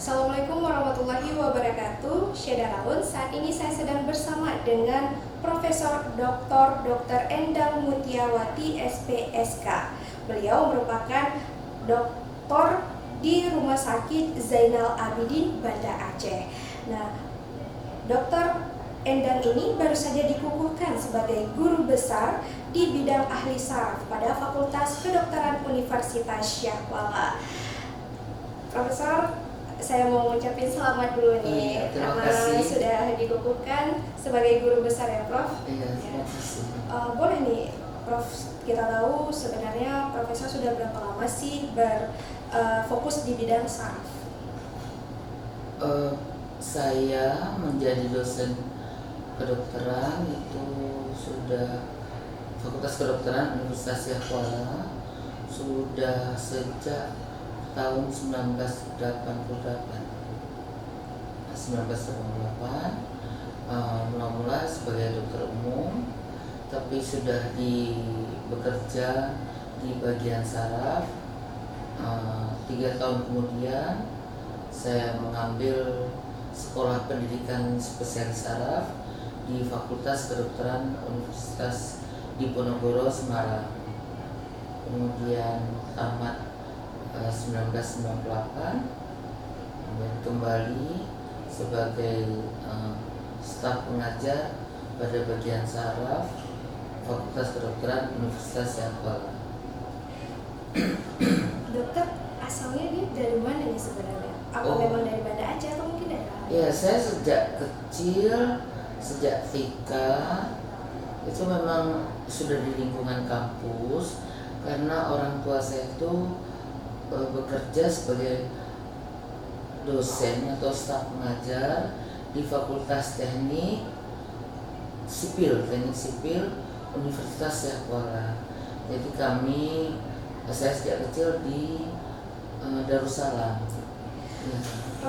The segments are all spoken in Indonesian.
Assalamualaikum warahmatullahi wabarakatuh. Syedaraun, saat ini saya sedang bersama dengan Profesor Dr. Endang Mutiawati SPSK. Beliau merupakan doktor di Rumah Sakit Zainal Abidin, Banda Aceh. Nah, Dr. Endang ini baru saja dikukuhkan sebagai guru besar di bidang ahli saraf pada Fakultas Kedokteran Universitas Syahwala. Profesor, saya mau ngucapin selamat dulu nih, terima karena kasih. sudah dikukuhkan sebagai guru besar ya, Prof. Iya, terima kasih. Boleh nih, Prof, kita tahu sebenarnya Profesor sudah berapa lama sih berfokus di bidang saraf? Saya menjadi dosen kedokteran itu sudah Fakultas Kedokteran Universitas Syahwala sudah sejak tahun 1988. Mula-mula sebagai dokter umum, tapi sudah bekerja di bagian saraf. 3 tahun kemudian saya mengambil sekolah pendidikan spesialis saraf di Fakultas Kedokteran Universitas Diponegoro, Semarang. Kemudian tamat 1998, kemudian kembali sebagai staf pengajar pada bagian saraf Fakultas Kedokteran Universitas Syahwala. Dokter, asalnya dia dari mana nih sebenarnya? Apa memang dari Banda Aceh atau mungkin dari lain? Ya, saya sejak kecil, sejak TK itu memang sudah di lingkungan kampus, karena orang tua saya itu bekerja sebagai dosen atau staf pengajar di Fakultas Teknik Sipil Universitas Syahwala. Jadi saya sejak kecil di Darussalam. Ya.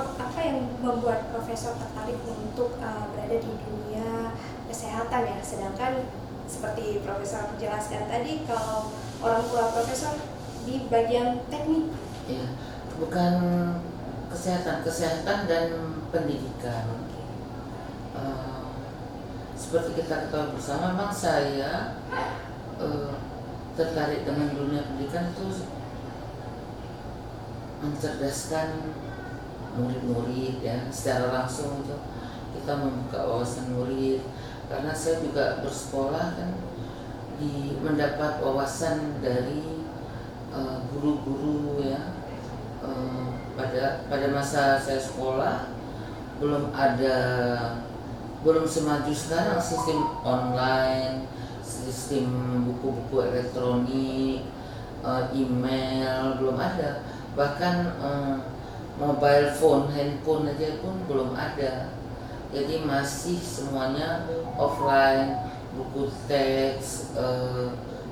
Apa yang membuat Profesor tertarik untuk berada di dunia kesehatan ya? Sedangkan seperti Profesor jelaskan tadi, kalau orang tua Profesor di bagian teknik. Ya, bukan kesehatan dan pendidikan. Seperti kita ketahui bersama, memang saya tertarik dengan dunia pendidikan itu mencerdaskan murid-murid ya, secara langsung itu kita membuka wawasan murid, karena saya juga bersekolah kan mendapat wawasan dari guru-guru ya. Pada masa saya sekolah belum semaju sekarang, sistem online, sistem buku-buku elektronik, email belum ada, bahkan mobile phone, handphone aja pun belum ada. Jadi masih semuanya offline, buku teks,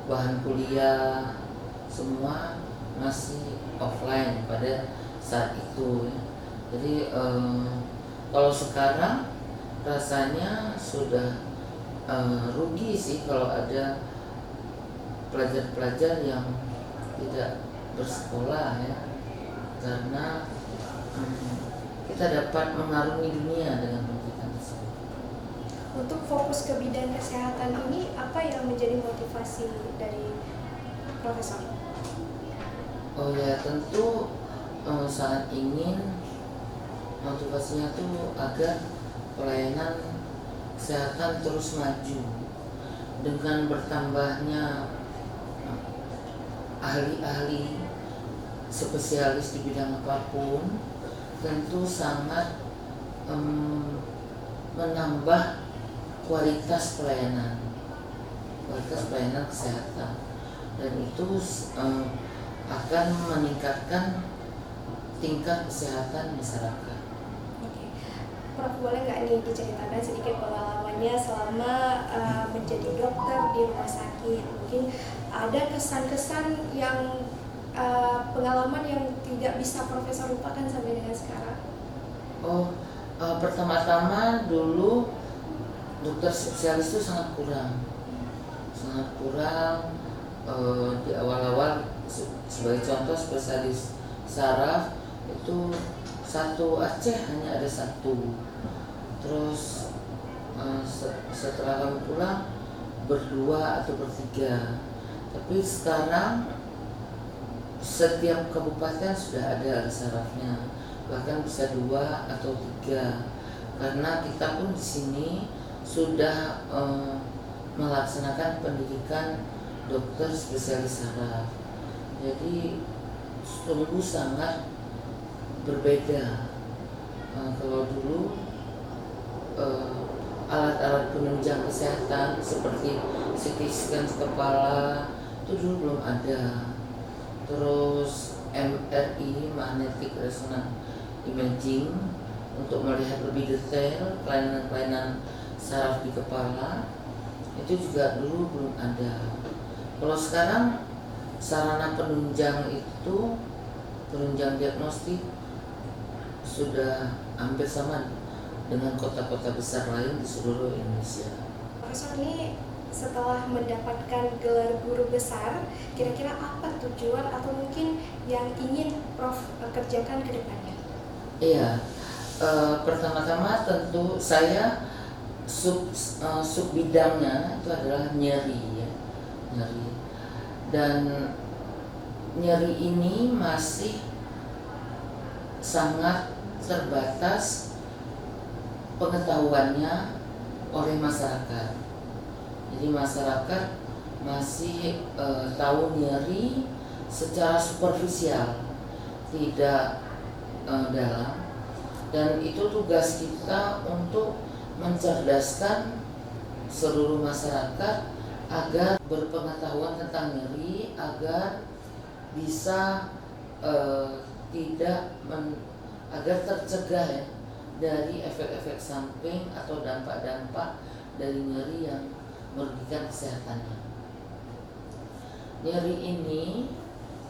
bahan kuliah, semua masih offline pada saat itu. Jadi kalau sekarang rasanya sudah rugi sih kalau ada pelajar-pelajar yang tidak bersekolah ya, karena kita dapat mengarungi dunia dengan pendidikan tersebut. Untuk fokus ke bidang kesehatan ini, apa yang menjadi motivasi dari Profesor? Oh ya, tentu sangat ingin motivasinya tuh agar pelayanan kesehatan terus maju. Dengan bertambahnya ahli-ahli spesialis di bidang apapun, tentu sangat menambah kualitas pelayanan kesehatan, dan itu akan meningkatkan tingkat kesehatan masyarakat. Oke. Prof, boleh nggak nih diceritakan sedikit pengalamannya selama menjadi dokter di rumah sakit? Mungkin ada kesan-kesan yang pengalaman yang tidak bisa Profesor lupakan sampai dengan sekarang? Pertama-tama dulu dokter spesialis itu sangat kurang. Di awal-awal, sebagai contoh spesialis saraf itu satu Aceh hanya ada satu. Terus setelah kami pulang berdua atau bertiga. Tapi sekarang setiap kabupaten sudah ada sarafnya, bahkan bisa 2 atau 3. Karena kita pun di sini sudah melaksanakan pendidikan dokter spesialis saraf. Jadi sungguh sangat berbeda. Kalau dulu alat-alat penunjang kesehatan seperti CT scan kepala itu dulu belum ada. Terus MRI, magnetic resonance imaging, untuk melihat lebih detail kelainan-kelainan saraf di kepala itu juga dulu belum ada. Kalau sekarang sarana penunjang itu, penunjang diagnostik sudah hampir sama dengan kota-kota besar lain di seluruh Indonesia. Profesor, ini setelah mendapatkan gelar guru besar, kira-kira apa tujuan atau mungkin yang ingin Prof kerjakan ke depannya? Iya, pertama-tama tentu saya sub bidangnya itu adalah nyeri, ya, nyeri. Dan nyeri ini masih sangat terbatas pengetahuannya oleh masyarakat. Jadi masyarakat masih tahu nyeri secara superficial, tidak dalam. Dan itu tugas kita untuk mencerdaskan seluruh masyarakat agar berpengetahuan tentang nyeri, agar bisa agar tercegah, ya, dari efek-efek samping atau dampak-dampak dari nyeri yang merugikan kesehatannya. Nyeri ini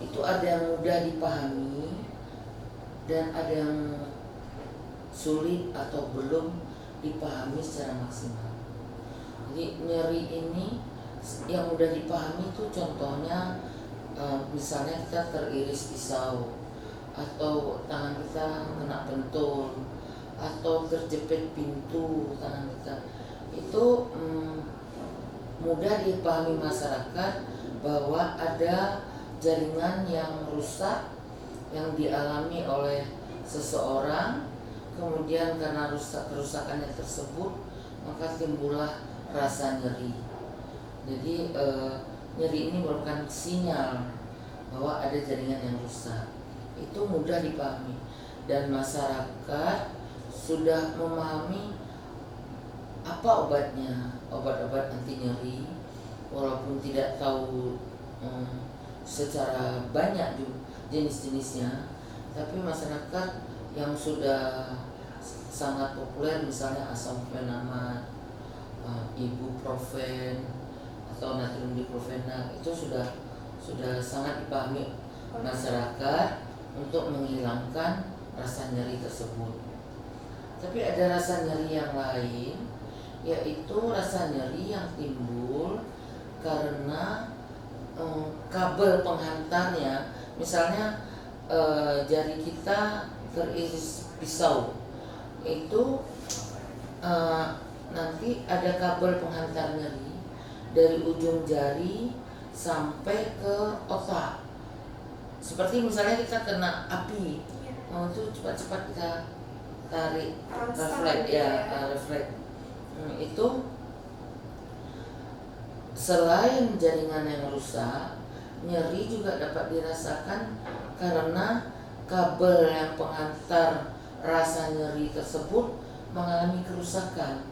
itu ada yang mudah dipahami dan ada yang sulit atau belum dipahami secara maksimal. Jadi nyeri ini yang mudah dipahami itu contohnya misalnya kita teriris pisau, atau tangan kita kena pentul, atau terjepit pintu tangan kita. Itu mudah dipahami masyarakat bahwa ada jaringan yang rusak yang dialami oleh seseorang, kemudian karena kerusakannya tersebut maka timbullah rasa nyeri. Jadi nyeri ini merupakan sinyal bahwa ada jaringan yang rusak. Itu mudah dipahami dan masyarakat sudah memahami apa obatnya, obat-obat anti nyeri, walaupun tidak tahu secara banyak jenis-jenisnya, tapi masyarakat yang sudah sangat populer misalnya asamfenamat, ibuprofen atau natrium diklofenak itu sudah sangat dipahami masyarakat untuk menghilangkan rasa nyeri tersebut. Tapi ada rasa nyeri yang lain, yaitu rasa nyeri yang timbul karena kabel penghantarnya, misalnya jari kita teriris pisau, itu nanti ada kabel penghantar nyeri dari ujung jari sampai ke otak. Seperti misalnya kita kena api, itu cepat-cepat kita tarik refleks, refleks. Itu selain jaringan yang rusak, nyeri juga dapat dirasakan karena kabel yang penghantar rasa nyeri tersebut mengalami kerusakan.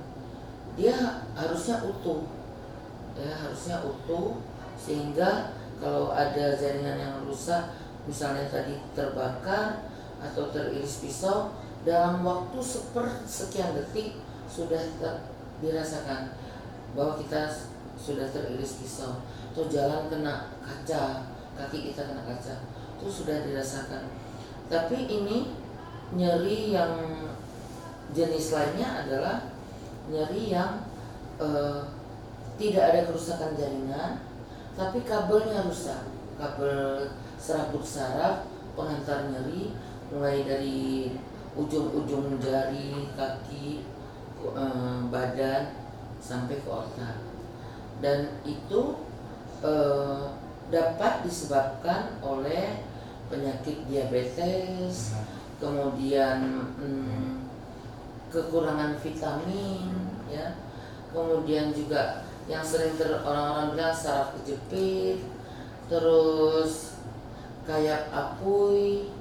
Dia harusnya utuh, ya, harusnya utuh, sehingga kalau ada jaringan yang rusak, misalnya tadi terbakar atau teriris pisau, dalam waktu sekian detik sudah dirasakan bahwa kita sudah teriris pisau, atau jalan kena kaca, kaki kita kena kaca, itu sudah dirasakan. Tapi ini nyeri yang jenis lainnya adalah nyeri yang tidak ada kerusakan jaringan, tapi kabelnya rusak, kabel serabut saraf penghantar nyeri, mulai dari ujung-ujung jari, kaki, badan sampai ke otak. Dan itu dapat disebabkan oleh penyakit diabetes, kemudian kekurangan vitamin, ya, kemudian juga yang sering orang-orang bilang saraf kejepit, terus kayak apuy,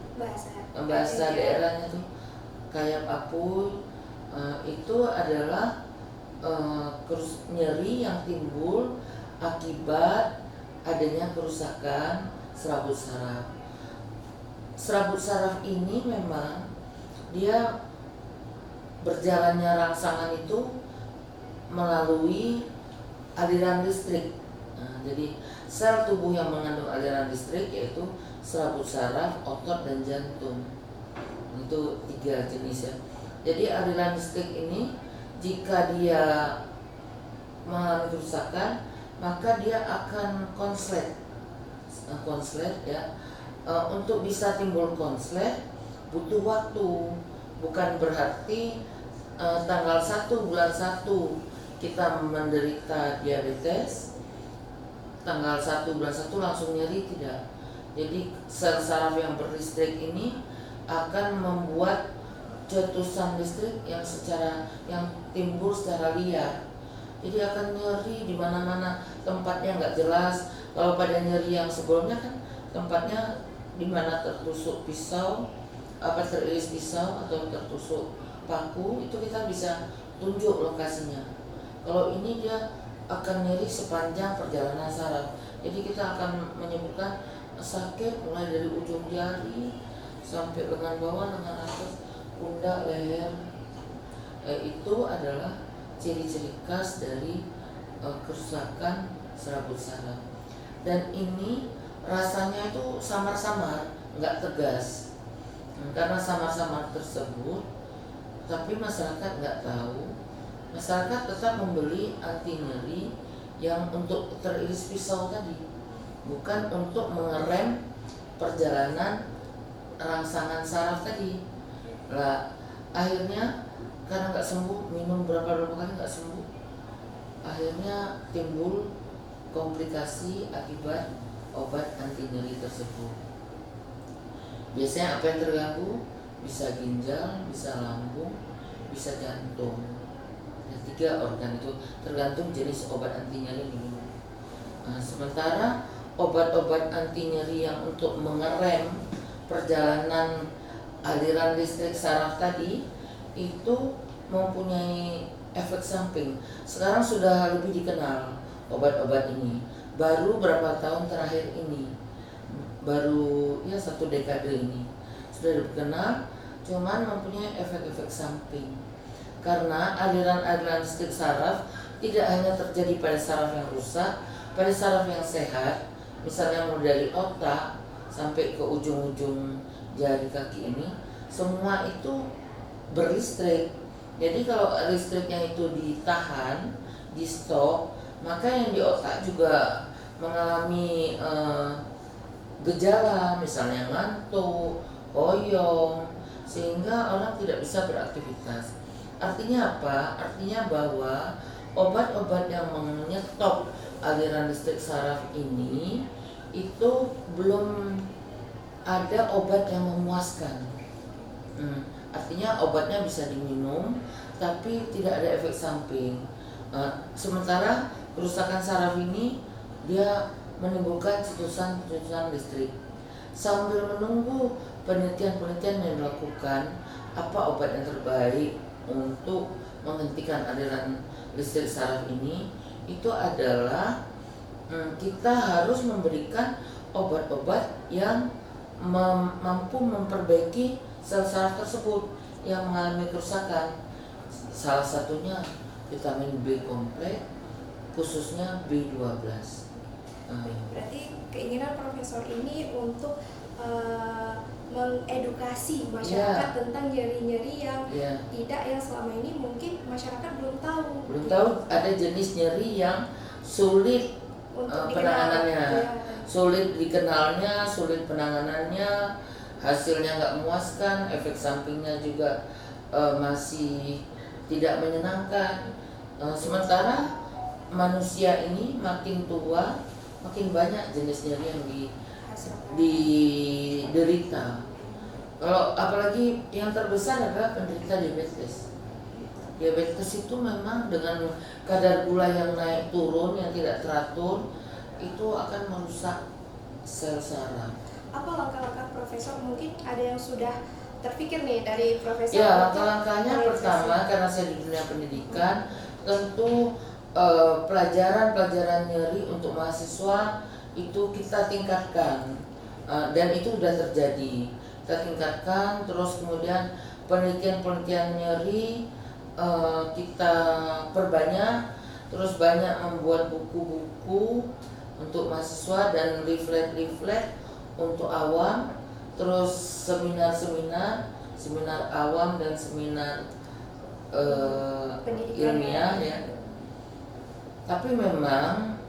bahasa daerahnya tuh kayak apuy. Itu adalah nyeri yang timbul akibat adanya kerusakan serabut saraf. Serabut saraf ini memang dia berjalannya rangsangan itu melalui aliran listrik. Jadi sel tubuh yang mengandung aliran listrik yaitu serabut saraf, otot, dan jantung. Itu 3 jenis, ya. Jadi aliran listrik ini jika dia mengalami kerusakan, maka dia akan konslet, ya. Untuk bisa timbul konslet butuh waktu. Bukan berarti tanggal 1 bulan 1 kita menderita diabetes, tanggal 1 bulan 1 langsung nyeri, tidak. Jadi sel saraf yang berlistrik ini akan membuat cetusan listrik yang timbul secara liar. Jadi akan nyeri di mana-mana, tempatnya nggak jelas. Kalau pada nyeri yang sebelumnya kan tempatnya di mana tertusuk pisau, teriris pisau atau tertusuk paku, itu kita bisa tunjuk lokasinya. Kalau ini dia akan nyeri sepanjang perjalanan saraf. Jadi kita akan menyebutkan sakit mulai dari ujung jari sampai lengan bawah, lengan atas, pundak, leher. Itu adalah ciri-ciri khas dari kerusakan serabut saraf. Dan ini rasanya itu samar-samar, nggak tegas. Karena samar-samar tersebut, tapi masyarakat nggak tahu. Masyarakat tetap membeli anti nyeri yang untuk teriris pisau tadi, bukan untuk mengerem perjalanan rangsangan saraf tadi. Lah, akhirnya karena nggak sembuh, minum berapa kali nggak sembuh, akhirnya timbul komplikasi akibat obat anti nyeri tersebut. Biasanya apa yang terganggu? Bisa ginjal, bisa lambung, bisa jantung. 3 organ itu tergantung jenis obat anti nyeri minum. Sementara obat-obat anti nyeri yang untuk mengerem perjalanan aliran listrik saraf tadi itu mempunyai efek samping. Sekarang sudah lebih dikenal obat-obat ini. Baru berapa tahun terakhir ini, baru 1 dekade ini sudah dikenal, cuman mempunyai efek-efek samping. Karena aliran-aliran listrik saraf tidak hanya terjadi pada saraf yang rusak, pada saraf yang sehat, misalnya mulai dari otak sampai ke ujung-ujung jari kaki ini, semua itu berlistrik. Jadi kalau listriknya itu ditahan, di stop, maka yang di otak juga mengalami gejala, misalnya ngantuk, oyong, sehingga orang tidak bisa beraktivitas. Artinya apa? Artinya bahwa obat-obat yang menyetop aliran listrik saraf ini itu belum ada obat yang memuaskan. Artinya obatnya bisa diminum, tapi tidak ada efek samping. Sementara kerusakan saraf ini dia menimbulkan cetusan listrik. Sambil menunggu penelitian-penelitian yang dilakukan, apa obat yang terbaik untuk menghentikan aliran listrik saraf ini, itu adalah kita harus memberikan obat-obat yang mampu memperbaiki sel saraf tersebut yang mengalami kerusakan. Salah satunya vitamin B kompleks, khususnya B12. Berarti keinginan profesor ini untuk mengedukasi masyarakat tentang nyeri-nyeri yang yang selama ini mungkin masyarakat belum tahu. Belum tahu ada jenis nyeri yang sulit penanganannya, sulit dikenalnya, sulit penanganannya, hasilnya nggak memuaskan, efek sampingnya juga masih tidak menyenangkan. Sementara manusia ini makin tua, makin banyak jenis nyeri yang diderita. Kalau apalagi yang terbesar adalah penderita diabetes. Diabetes itu memang dengan kadar gula yang naik turun yang tidak teratur itu akan merusak sel saraf. Apa langkah-langkah Profesor? Mungkin ada yang sudah terpikir nih dari Profesor? Ya, langkah-langkahnya pertama, karena saya di dunia pendidikan, tentu pelajaran-pelajaran nyeri untuk mahasiswa itu kita tingkatkan, dan itu sudah terjadi. Kita tingkatkan, terus kemudian penelitian-penelitian nyeri kita perbanyak, terus banyak membuat buku-buku untuk mahasiswa dan leaflet-leaflet untuk awam, terus seminar awam dan seminar ilmiah ya. Tapi memang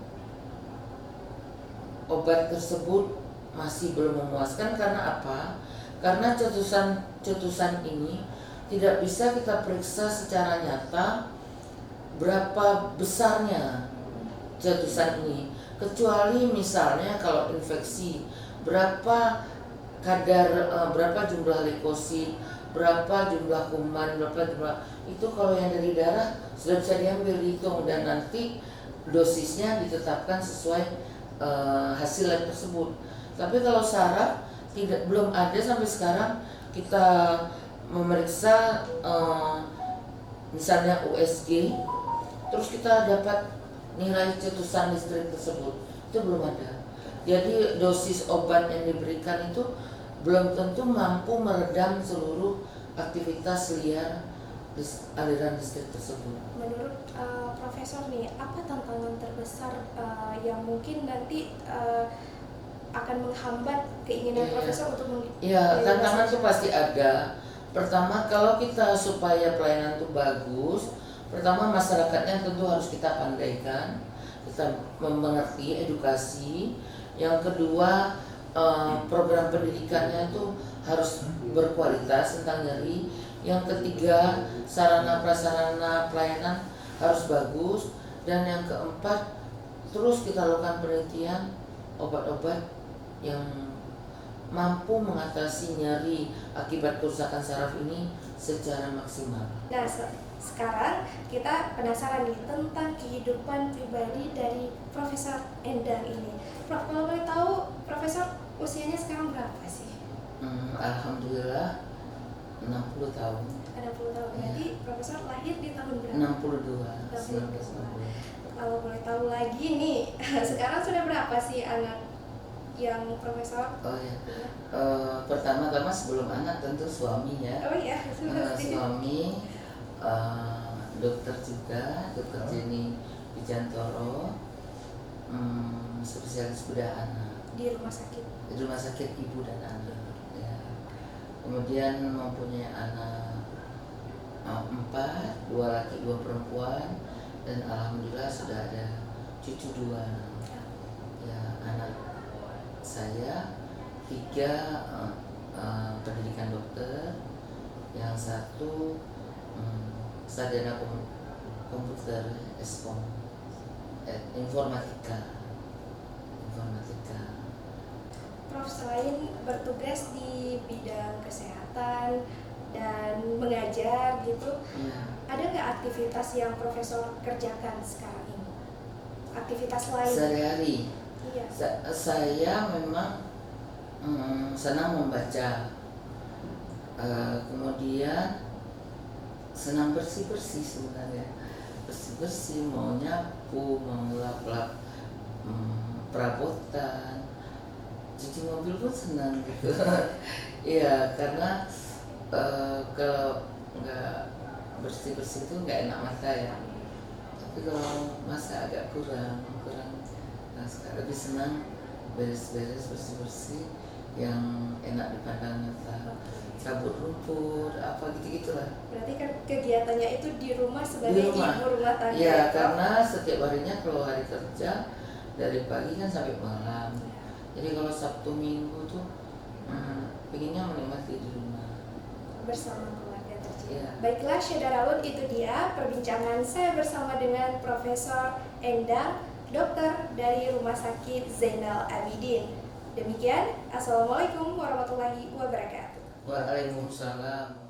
obat tersebut masih belum memuaskan. Karena apa? Karena cetusan ini tidak bisa kita periksa secara nyata berapa besarnya cetusan ini, kecuali misalnya kalau infeksi berapa berapa jumlah leukosit, berapa jumlah kuman, berapa jumlah itu. Kalau yang dari darah sudah bisa diambil, dihitung, dan nanti dosisnya ditetapkan sesuai hasil lab tersebut. Tapi kalau saraf belum ada sampai sekarang. Kita memeriksa misalnya USG, terus kita dapat nilai cetusan listrik tersebut, itu belum ada. Jadi dosis obat yang diberikan itu belum tentu mampu meredam seluruh aktivitas liar aliran listrik tersebut. Menurut Profesor nih, apa tantangan terbesar yang mungkin nanti akan menghambat keinginan Profesor untuk tantangan itu pasti ada. Pertama, kalau kita supaya pelayanan itu bagus, pertama masyarakatnya tentu harus kita pandaikan, kita mengerti, edukasi. Yang kedua, program pendidikannya itu harus berkualitas tentang nyeri. Yang ketiga, sarana prasarana pelayanan harus bagus. Dan yang keempat, terus kita lakukan penelitian obat-obat yang mampu mengatasi nyeri akibat kerusakan saraf ini secara maksimal. Nah, sekarang kita penasaran nih tentang kehidupan pribadi dari Profesor Endang ini. Prof, kalau boleh tahu, Profesor usianya sekarang berapa sih? Alhamdulillah 60 tahun. 60 tahun. Berarti Profesor lahir di tahun berapa? 62. Kalau boleh tahu lagi nih, sekarang sudah berapa sih anak yang Profesor? Pertama-tama sebelum anak tentu suaminya. Suami dokter juga, Dokter Jenny Wijantoro, spesialis bedah anak di rumah sakit ibu dan anak ya. Kemudian mempunyai anak 4, 2 laki 2 perempuan, dan alhamdulillah sudah ada cucu 2 ya. Anak saya 3 pendidikan dokter, yang 1 sarjana komputer Eskom, informatika. Prof, selain bertugas di bidang kesehatan dan mengajar gitu, ada nggak aktivitas yang Profesor kerjakan sekarang ini? Aktivitas lain? Sehari-hari? Iya. Saya memang senang membaca, kemudian senang bersih-bersih sebenarnya. Bersih-bersih, mau nyapu, mau lap-lap perabotan, cuci mobil pun senang gitu. Iya, karena kalau nggak bersih-bersih itu nggak enak mata ya. Tapi kalau masa agak kurang, nah sekarang lebih senang beres-beres, bersih-bersih yang enak dipandang mata, cabut rumput, apa gitu-gitulah. Berarti kan kegiatannya itu di rumah sebagai ibu rumah tangga. Iya, karena setiap harinya kalau hari kerja dari pagi kan sampai malam. Jadi kalau Sabtu Minggu tuh pengennya menikmati di rumah bersama keluarga tercinta. ya. Baiklah Syedaraun, itu dia perbincangan saya bersama dengan Profesor Endang, dokter dari Rumah Sakit Zainal Abidin. Demikian, Assalamualaikum warahmatullahi wabarakatuh. Waalaikumsalam.